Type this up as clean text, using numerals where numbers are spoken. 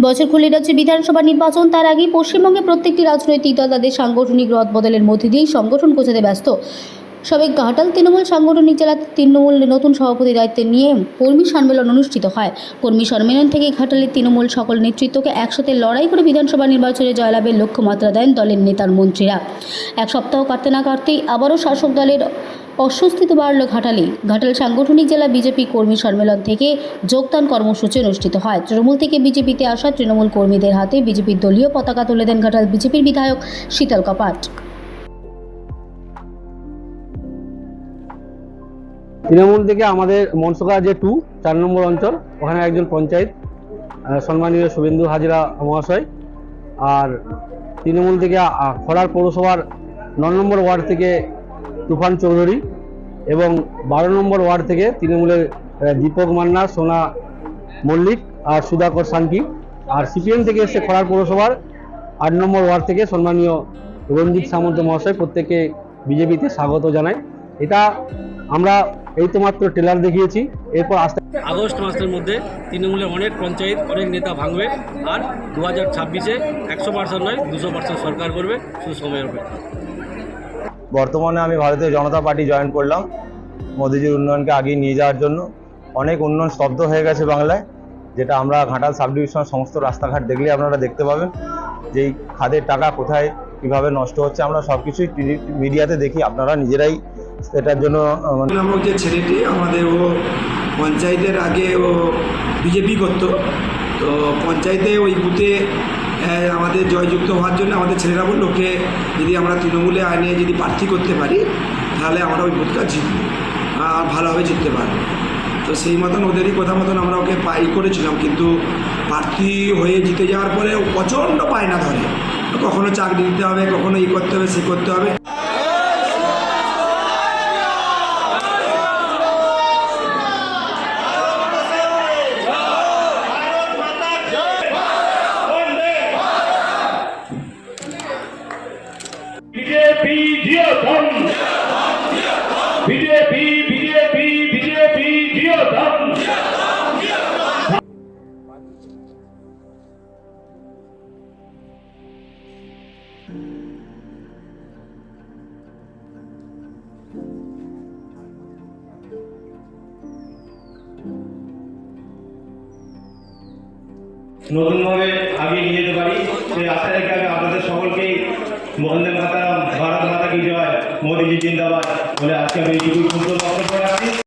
বছর খুলে যাচ্ছে বিধানসভা নির্বাচন। তার আগেই পশ্চিমবঙ্গে প্রত্যেকটি রাজনৈতিক দল তাদের সাংগঠনিক রদবদলের মধ্যে দিয়েই সংগঠন গোছাতে ব্যস্ত। সবে ঘাটাল তৃণমূল সাংগঠনিক জেলা তৃণমূল নতুন সভাপতি দায়িত্বে নিয়ে কর্মী সম্মেলন অনুষ্ঠিত হয়। কর্মী সম্মেলন থেকে ঘাটালের তৃণমূল সকল নেতৃত্বকে একসাথে লড়াই করে বিধানসভা নির্বাচনে জয়লাভের লক্ষ্যমাত্রা দেন দলের নেতার মন্ত্রীরা। এক সপ্তাহ কাটতে না কাটতেই আবারও শাসক দলের অস্বস্তিতে বাড়ল ঘাটাল সাংগঠনিক জেলা বিজেপি কর্মী সম্মেলন থেকে যোগদান কর্মসূচি অনুষ্ঠিত হয়। তৃণমূল থেকে বিজেপিতে আসা তৃণমূল কর্মীদের হাতে বিজেপির দলীয় পতাকা তুলে দেন ঘাটাল বিজেপির বিধায়ক শীতল কপাট। তৃণমূল থেকে আমাদের মনসুকা যে 4 নম্বর অঞ্চল, ওখানে একজন পঞ্চায়েত সম্মানীয় শুভেন্দু হাজরা মহাশয়, আর তৃণমূল থেকে খড়ার পৌরসভার 9 নম্বর ওয়ার্ড থেকে তুফান চৌধুরী এবং 12 নম্বর ওয়ার্ড থেকে তৃণমূলের দীপক মান্না, সোনা মল্লিক আর সুধাকর সানকি, আর সিপিএম থেকে এসে খড়ার পৌরসভার 8 নম্বর ওয়ার্ড থেকে সম্মানীয় রঞ্জিত সামন্ত মহাশয়। প্রত্যেকে বিজেপিতে স্বাগত জানায়। এটা আমরা এই তো মাত্র ট্রেলার দেখিয়েছি। এরপর আগস্ট মাসের মধ্যে তৃণমূলের অনেক পঞ্চায়েত, অনেক নেতা ভাঙবে, আর 2026-এ 100% নয় 200% সরকার করবে, শুধু সময়ের উপর। বর্তমানে আমি ভারতীয় জনতা পার্টি জয়েন করলাম মোদিজির উন্নয়নকে আগিয়ে নিয়ে যাওয়ার জন্য। অনেক উন্নয়ন স্তব্ধ হয়ে গেছে বাংলায়, যেটা আমরা ঘাটাল সাব ডিভিশনের সমস্ত রাস্তাঘাট দেখলে আপনারা দেখতে পাবেন যে এই খাদের টাকা কোথায় কিভাবে নষ্ট হচ্ছে। আমরা সব কিছুই মিডিয়াতে দেখি, আপনারা নিজেরাই এটার জন্য। নামক যে ছেলেটি আমাদের, ও পঞ্চায়েতের আগে ও বিজেপি করতো, তো পঞ্চায়েতে ওই বুথে আমাদের জয়যুক্ত হওয়ার জন্য আমাদের ছেলেরা বলল, ওকে যদি আমরা তৃণমূলে আইনে যদি প্রার্থী করতে পারি তাহলে আমরা ওই বুথটা জিতব আর ভালোভাবে জিততে পারবো। তো সেই মতন ওদেরই কথা মতন আমরা ওকে করেছিলাম, কিন্তু প্রার্থী হয়ে জিতে যাওয়ার পরে ও প্রচণ্ড পায়না ধরে, কখনো চাকরি দিতে হবে, কখনো এই করতে হবে, সে করতে হবে। বিজেপি জিয়াতন, বিজেপি বিজেপি বিজেপি জিয়াতন। নতুনভাবে আগে নিয়ে যেতে পারি সেই আশা রেখে আমি আপনাদের সকলকেই বন্দে মাতা, ভারত মাতা কি জয়, মোদীজি জিন্দাবাদ বলে আজকে আমি এইটুকুই বক্তব্য রাখছি।